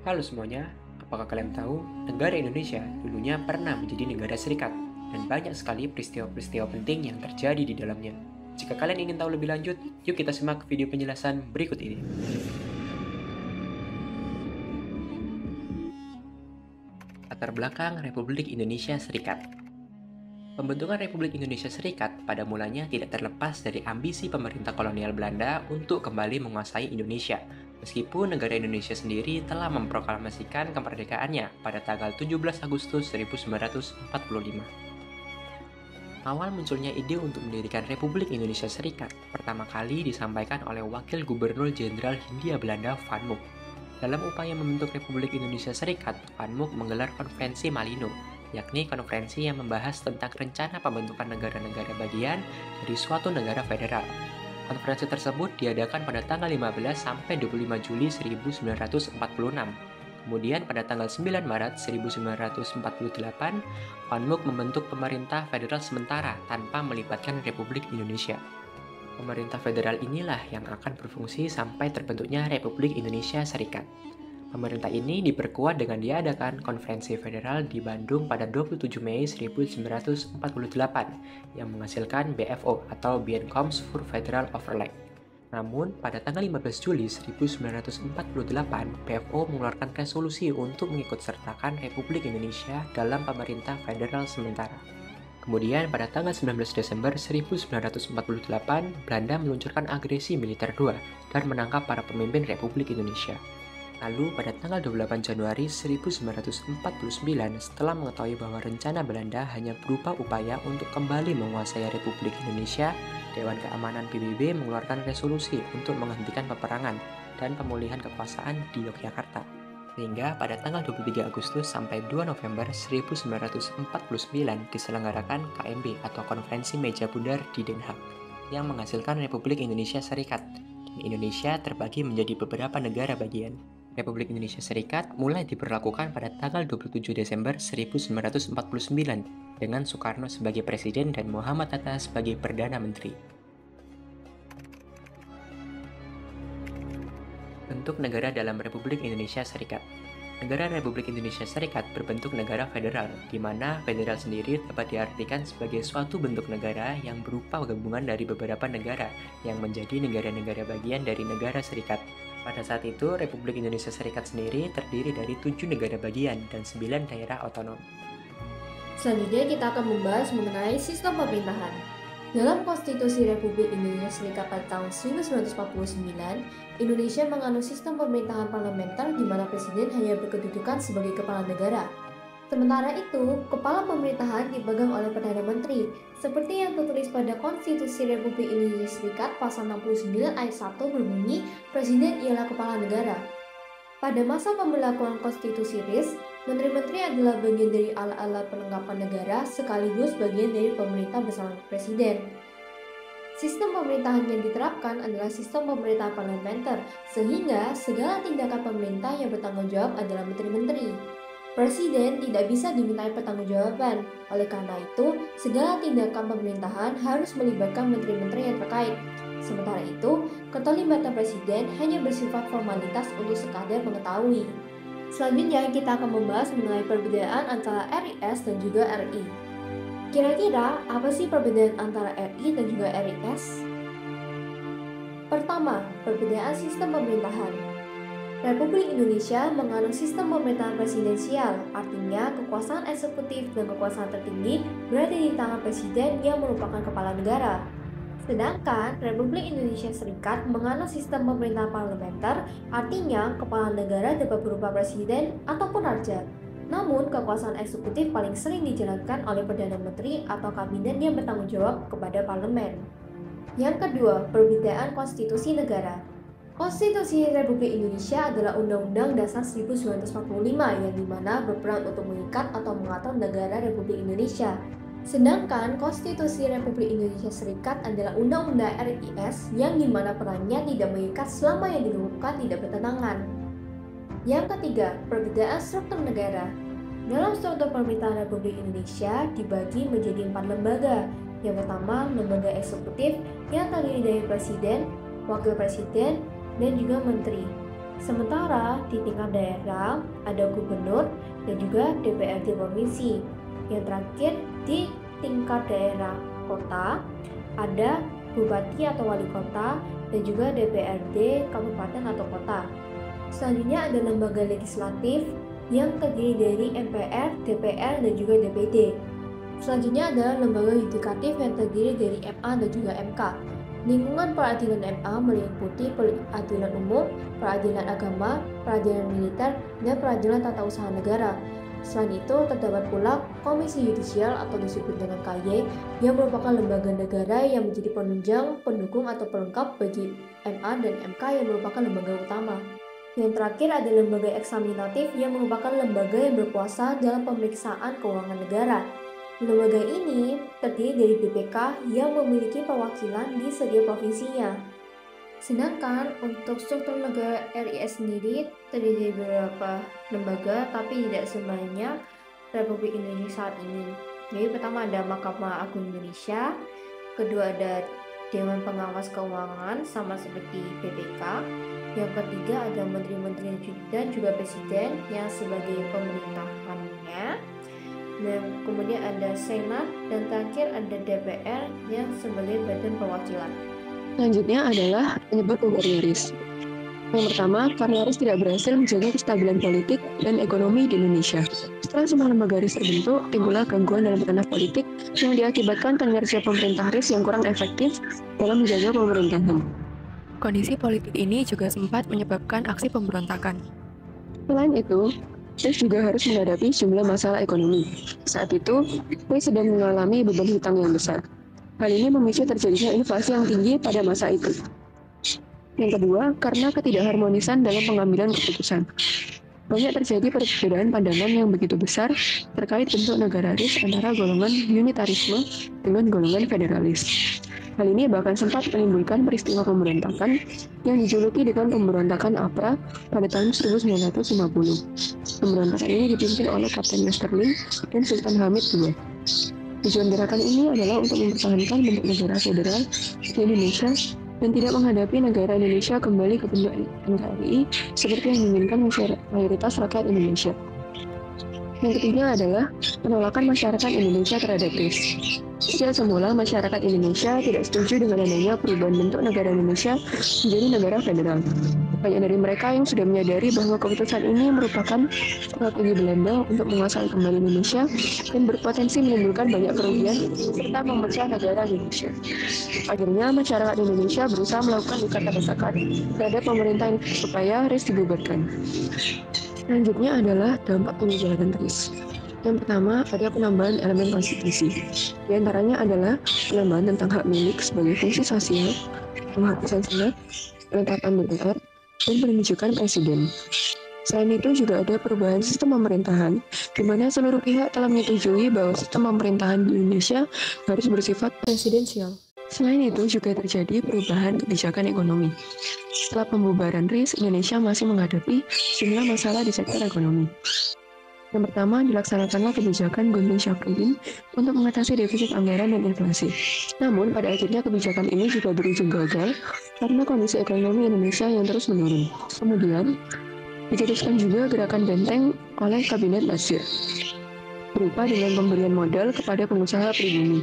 Halo semuanya, apakah kalian tahu negara Indonesia dulunya pernah menjadi negara serikat dan banyak sekali peristiwa-peristiwa penting yang terjadi di dalamnya. Jika kalian ingin tahu lebih lanjut, yuk kita simak video penjelasan berikut ini. Latar belakang Republik Indonesia Serikat. Pembentukan Republik Indonesia Serikat pada mulanya tidak terlepas dari ambisi pemerintah kolonial Belanda untuk kembali menguasai Indonesia, meskipun negara Indonesia sendiri telah memproklamasikan kemerdekaannya pada tanggal 17 Agustus 1945. Awal munculnya ide untuk mendirikan Republik Indonesia Serikat pertama kali disampaikan oleh Wakil Gubernur Jenderal Hindia Belanda Van Mook. Dalam upaya membentuk Republik Indonesia Serikat, Van Mook menggelar konferensi Malino, yakni konferensi yang membahas tentang rencana pembentukan negara-negara bagian dari suatu negara federal. Konferensi tersebut diadakan pada tanggal 15 sampai 25 Juli 1946. Kemudian pada tanggal 9 Maret 1948, Van Mook membentuk pemerintah federal sementara tanpa melibatkan Republik Indonesia. Pemerintah federal inilah yang akan berfungsi sampai terbentuknya Republik Indonesia Serikat. Pemerintah ini diperkuat dengan diadakan konferensi federal di Bandung pada 27 Mei 1948 yang menghasilkan BFO atau Bienkomst voor Federal Overleg. Namun, pada tanggal 15 Juli 1948, BFO mengeluarkan resolusi untuk mengikutsertakan Republik Indonesia dalam pemerintah federal sementara. Kemudian, pada tanggal 19 Desember 1948, Belanda meluncurkan agresi militer 2 dan menangkap para pemimpin Republik Indonesia. Lalu, pada tanggal 28 Januari 1949, setelah mengetahui bahwa rencana Belanda hanya berupa upaya untuk kembali menguasai Republik Indonesia, Dewan Keamanan PBB mengeluarkan resolusi untuk menghentikan peperangan dan pemulihan kekuasaan di Yogyakarta. Sehingga pada tanggal 23 Agustus sampai 2 November 1949 diselenggarakan KMB atau Konferensi Meja Bundar di Den Haag yang menghasilkan Republik Indonesia Serikat. Dan Indonesia terbagi menjadi beberapa negara bagian. Republik Indonesia Serikat mulai diberlakukan pada tanggal 27 Desember 1949 dengan Soekarno sebagai presiden dan Muhammad Hatta sebagai perdana menteri. Bentuk negara dalam Republik Indonesia Serikat. Negara Republik Indonesia Serikat berbentuk negara federal, di mana federal sendiri dapat diartikan sebagai suatu bentuk negara yang berupa gabungan dari beberapa negara yang menjadi negara-negara bagian dari negara serikat. Pada saat itu, Republik Indonesia Serikat sendiri terdiri dari 7 negara bagian dan 9 daerah otonom. Selanjutnya kita akan membahas mengenai sistem pemerintahan. Dalam Konstitusi Republik Indonesia Serikat pada tahun 1949, Indonesia menganut sistem pemerintahan parlementer di mana presiden hanya berkedudukan sebagai kepala negara. Sementara itu, kepala pemerintahan dipegang oleh Perdana Menteri, seperti yang tertulis pada Konstitusi Republik Indonesia Serikat pasal 69 ayat 1 berbunyi, Presiden ialah kepala negara. Pada masa pemberlakuan Konstitusi RIS, menteri-menteri adalah bagian dari alat-alat perlengkapan negara sekaligus bagian dari pemerintah bersama presiden. Sistem pemerintahan yang diterapkan adalah sistem pemerintahan parlementer, sehingga segala tindakan pemerintah yang bertanggung jawab adalah menteri-menteri. Presiden tidak bisa dimintai pertanggungjawaban, oleh karena itu, segala tindakan pemerintahan harus melibatkan menteri-menteri yang terkait. Sementara itu, keterlibatan presiden hanya bersifat formalitas untuk sekadar mengetahui. Selanjutnya, kita akan membahas mengenai perbedaan antara RIS dan juga RI. Kira-kira, apa sih perbedaan antara RI dan juga RIS? Pertama, perbedaan sistem pemerintahan. Republik Indonesia menganut sistem pemerintahan presidensial, artinya kekuasaan eksekutif dan kekuasaan tertinggi berada di tangan presiden yang merupakan kepala negara. Sedangkan Republik Indonesia Serikat menganut sistem pemerintahan parlementer, artinya kepala negara dapat berupa presiden ataupun raja. Namun, kekuasaan eksekutif paling sering dijalankan oleh Perdana Menteri atau kabinet yang bertanggung jawab kepada parlemen. Yang kedua, perbedaan konstitusi negara. Konstitusi Republik Indonesia adalah Undang-Undang Dasar 1945 yang dimana berperan untuk mengikat atau mengatur negara Republik Indonesia. Sedangkan Konstitusi Republik Indonesia Serikat adalah Undang-Undang RIS yang dimana perannya tidak mengikat selama yang dilakukan tidak bertentangan. Yang ketiga, perbedaan struktur negara. Dalam struktur pemerintahan Republik Indonesia dibagi menjadi 4 lembaga. Yang pertama, lembaga eksekutif yang terdiri dari presiden, wakil presiden, dan juga menteri. Sementara di tingkat daerah ada gubernur dan juga DPRD provinsi. Yang terakhir di tingkat daerah kota ada bupati atau wali kota dan juga DPRD kabupaten atau kota. Selanjutnya ada lembaga legislatif yang terdiri dari MPR, DPR, dan juga DPD. Selanjutnya ada lembaga yudikatif yang terdiri dari MA dan juga MK. Lingkungan peradilan MA meliputi peradilan umum, peradilan agama, peradilan militer, dan peradilan tata usaha negara. Selain itu, terdapat pula Komisi Yudisial atau disebut dengan KY yang merupakan lembaga negara yang menjadi penunjang, pendukung, atau pelengkap bagi MA dan MK yang merupakan lembaga utama. Yang terakhir ada lembaga eksaminatif yang merupakan lembaga yang berkuasa dalam pemeriksaan keuangan negara. Lembaga ini terdiri dari BPK yang memiliki perwakilan di setiap provinsinya. Sedangkan untuk struktur negara RIS sendiri terdiri dari beberapa lembaga tapi tidak sebanyak Republik Indonesia saat ini. Jadi pertama ada Mahkamah Agung Indonesia, kedua ada Dewan Pengawas Keuangan sama seperti BPK, yang ketiga ada menteri-menteri dan juga presiden yang sebagai pemerintahannya. Dan kemudian ada Senat dan terakhir ada DPR yang sebagai badan perwakilan. Selanjutnya adalah penyebab bubarnya RIS. Yang pertama, karena RIS tidak berhasil menjaga kestabilan politik dan ekonomi di Indonesia. Setelah semua lembaga RIS terbentuk, timbullah gangguan dalam ranah politik yang diakibatkan kinerja pemerintah RIS yang kurang efektif dalam menjaga pemerintahan. Kondisi politik ini juga sempat menyebabkan aksi pemberontakan. Selain itu, RIS juga harus menghadapi sejumlah masalah ekonomi. Saat itu, RIS sedang mengalami beban hutang yang besar. Hal ini memicu terjadinya inflasi yang tinggi pada masa itu. Yang kedua, karena ketidakharmonisan dalam pengambilan keputusan. Banyak terjadi perbedaan pandangan yang begitu besar terkait bentuk negara RIS antara golongan unitarisme dengan golongan federalis. Hal ini bahkan sempat menimbulkan peristiwa pemberontakan yang dijuluki dengan pemberontakan APRA pada tahun 1950. Pemberontakan ini dipimpin oleh Kapten Westerling dan Sultan Hamid II. Tujuan gerakan ini adalah untuk mempertahankan bentuk negara federal di Indonesia dan tidak menghadapi negara Indonesia kembali ke bentuk NKRI seperti yang diinginkan mayoritas rakyat Indonesia. Yang ketiga adalah penolakan masyarakat Indonesia terhadap RIS. Sejak semula, masyarakat Indonesia tidak setuju dengan adanya perubahan bentuk negara Indonesia menjadi negara federal. Banyak dari mereka yang sudah menyadari bahwa keputusan ini merupakan strategi Belanda untuk menguasai kembali Indonesia dan berpotensi menimbulkan banyak kerugian serta memecah negara Indonesia. Akhirnya, masyarakat Indonesia berusaha melakukan desakan terhadap pemerintah supaya RIS dibubarkan. Selanjutnya adalah dampak pengubahan RIS. Yang pertama, ada penambahan elemen konstitusi. Di antaranya adalah penambahan tentang hak milik sebagai fungsi sosial, penghapusan senat, penetapan DPR, dan penunjukan presiden. Selain itu juga ada perubahan sistem pemerintahan, di mana seluruh pihak telah menyetujui bahwa sistem pemerintahan di Indonesia harus bersifat presidensial. Selain itu juga terjadi perubahan kebijakan ekonomi. Setelah pembubaran RIS, Indonesia masih menghadapi sejumlah masalah di sektor ekonomi. Yang pertama, dilaksanakanlah kebijakan Gunting Syafruddin untuk mengatasi defisit anggaran dan inflasi. Namun, pada akhirnya kebijakan ini juga berujung gagal karena kondisi ekonomi Indonesia yang terus menurun. Kemudian, dicetuskan juga gerakan benteng oleh Kabinet Nasir, berupa dengan pemberian modal kepada pengusaha pribumi.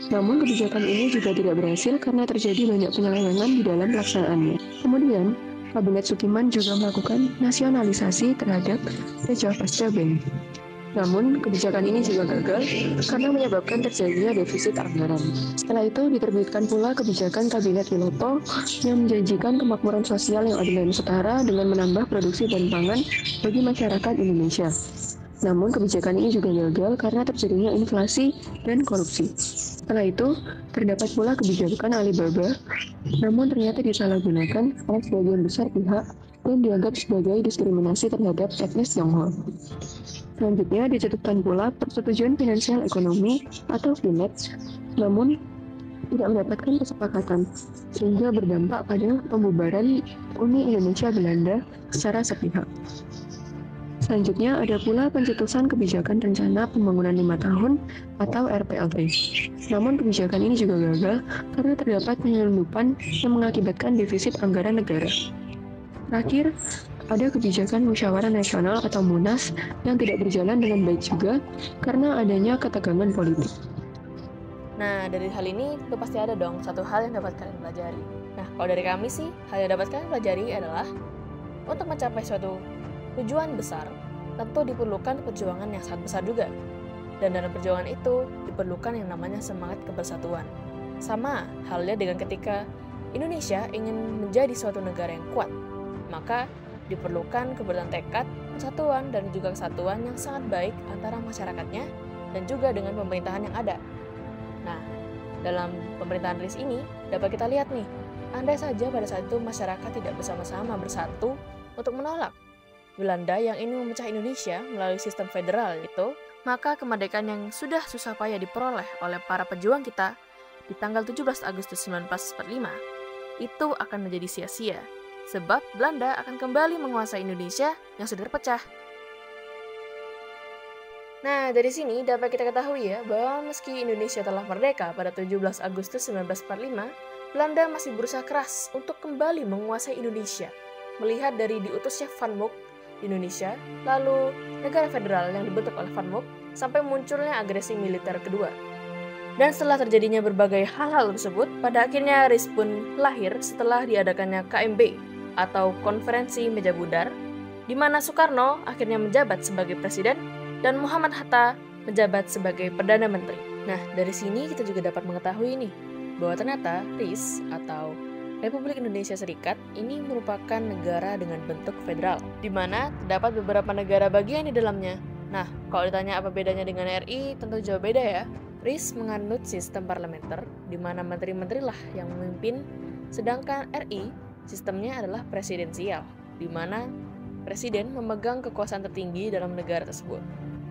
Namun, kebijakan ini juga tidak berhasil karena terjadi banyak penyelewengan di dalam pelaksanaannya. Kemudian, Kabinet Sukiman juga melakukan nasionalisasi terhadap Reja Pasca Bank. Namun, kebijakan ini juga gagal karena menyebabkan terjadinya defisit anggaran. Setelah itu, diterbitkan pula kebijakan Kabinet Wiloto yang menjanjikan kemakmuran sosial yang adil dan setara dengan menambah produksi bahan pangan bagi masyarakat Indonesia. Namun, kebijakan ini juga gagal karena terjadinya inflasi dan korupsi. Setelah itu, terdapat pula kebijakan Alibaba, namun ternyata disalahgunakan oleh sebagian besar pihak dan dianggap sebagai diskriminasi terhadap etnis Tionghoa. Selanjutnya, dicetuskan pula Persetujuan Finansial Ekonomi atau FINET, namun tidak mendapatkan kesepakatan, sehingga berdampak pada pembubaran Uni Indonesia Belanda secara sepihak. Selanjutnya ada pula pencetusan kebijakan rencana pembangunan 5 tahun atau RPLT. Namun kebijakan ini juga gagal karena terdapat penyelundupan yang mengakibatkan defisit anggaran negara. Terakhir, Ada kebijakan musyawarah nasional atau MUNAS yang tidak berjalan dengan baik juga karena adanya ketegangan politik. Nah, dari hal ini tentu pasti ada dong satu hal yang dapat kalian pelajari. Nah, kalau dari kami sih, hal yang dapat kalian pelajari adalah untuk mencapai suatu tujuan besar, tentu diperlukan perjuangan yang sangat besar juga. Dan dalam perjuangan itu, diperlukan yang namanya semangat kebersatuan. Sama halnya dengan ketika Indonesia ingin menjadi suatu negara yang kuat, maka diperlukan keberanian tekad, persatuan, dan juga kesatuan yang sangat baik antara masyarakatnya dan juga dengan pemerintahan yang ada. Nah, dalam pemerintahan RIS ini dapat kita lihat nih, andai saja pada saat itu masyarakat tidak bersama-sama bersatu untuk menolak Belanda yang ingin memecah Indonesia melalui sistem federal itu, maka kemerdekaan yang sudah susah payah diperoleh oleh para pejuang kita di tanggal 17 Agustus 1945 itu akan menjadi sia-sia, sebab Belanda akan kembali menguasai Indonesia yang sudah terpecah. Nah, dari sini dapat kita ketahui ya, bahwa meski Indonesia telah merdeka pada 17 Agustus 1945, Belanda masih berusaha keras untuk kembali menguasai Indonesia. Melihat dari diutusnya Van Mook di Indonesia, lalu negara federal yang dibentuk oleh Van Mook, sampai munculnya agresi militer kedua. Dan setelah terjadinya berbagai hal-hal tersebut, pada akhirnya RIS pun lahir setelah diadakannya KMB, atau Konferensi Meja Bundar, di mana Soekarno akhirnya menjabat sebagai presiden dan Muhammad Hatta menjabat sebagai Perdana Menteri. Nah, dari sini kita juga dapat mengetahui nih, bahwa ternyata RIS atau Republik Indonesia Serikat ini merupakan negara dengan bentuk federal, di mana terdapat beberapa negara bagian di dalamnya. Nah, kalau ditanya apa bedanya dengan RI, tentu jauh beda ya. RIS menganut sistem parlementer, di mana menteri-menteri lah yang memimpin, sedangkan RI sistemnya adalah presidensial, di mana presiden memegang kekuasaan tertinggi dalam negara tersebut.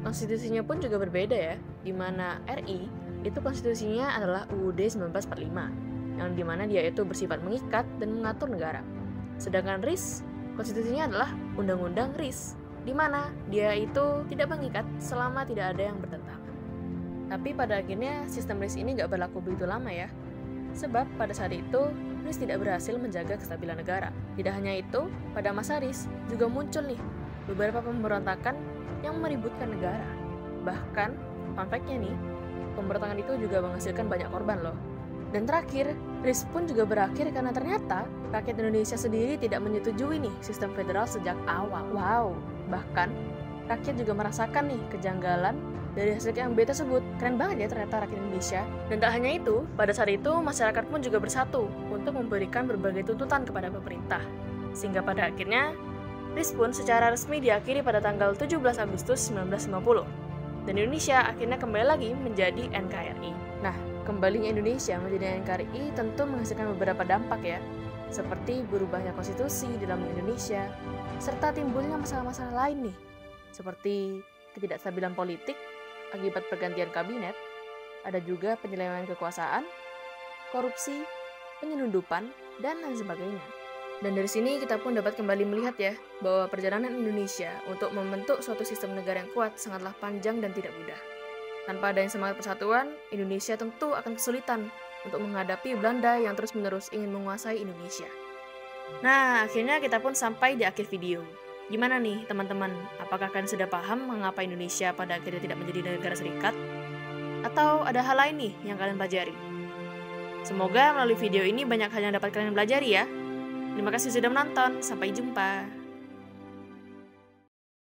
Konstitusinya pun juga berbeda ya, di mana RI itu konstitusinya adalah UUD 1945, yang di mana dia itu bersifat mengikat dan mengatur negara. Sedangkan RIS, konstitusinya adalah Undang-Undang RIS, di mana dia itu tidak mengikat selama tidak ada yang bertentangan. Tapi pada akhirnya sistem RIS ini gak berlaku begitu lama ya, sebab pada saat itu RIS tidak berhasil menjaga kestabilan negara. Tidak hanya itu, pada masa RIS juga muncul nih beberapa pemberontakan yang meributkan negara. Bahkan, fun fact-nya nih, pemberontakan itu juga menghasilkan banyak korban loh. Dan terakhir, RIS pun juga berakhir karena ternyata rakyat Indonesia sendiri tidak menyetujui nih sistem federal sejak awal. Wow, bahkan rakyat juga merasakan nih kejanggalan dari hasil KMB tersebut. Keren banget ya ternyata rakyat Indonesia. Dan tak hanya itu, pada saat itu masyarakat pun juga bersatu untuk memberikan berbagai tuntutan kepada pemerintah. Sehingga pada akhirnya, RIS pun secara resmi diakhiri pada tanggal 17 Agustus 1950. Dan Indonesia akhirnya kembali lagi menjadi NKRI. Nah, kembalinya Indonesia menjadi NKRI tentu menghasilkan beberapa dampak ya, seperti berubahnya konstitusi dalam Indonesia, serta timbulnya masalah-masalah lain nih, seperti ketidakstabilan politik akibat pergantian kabinet, ada juga penyelewengan kekuasaan, korupsi, penyelundupan, dan lain sebagainya. Dan dari sini kita pun dapat kembali melihat ya, bahwa perjalanan Indonesia untuk membentuk suatu sistem negara yang kuat sangatlah panjang dan tidak mudah. Tanpa adanya semangat persatuan, Indonesia tentu akan kesulitan untuk menghadapi Belanda yang terus-menerus ingin menguasai Indonesia. Nah, akhirnya kita pun sampai di akhir video. Gimana nih teman-teman, apakah kalian sudah paham mengapa Indonesia pada akhirnya tidak menjadi negara serikat? Atau ada hal lain nih yang kalian pelajari? Semoga melalui video ini banyak hal yang dapat kalian pelajari ya. Terima kasih sudah menonton, sampai jumpa.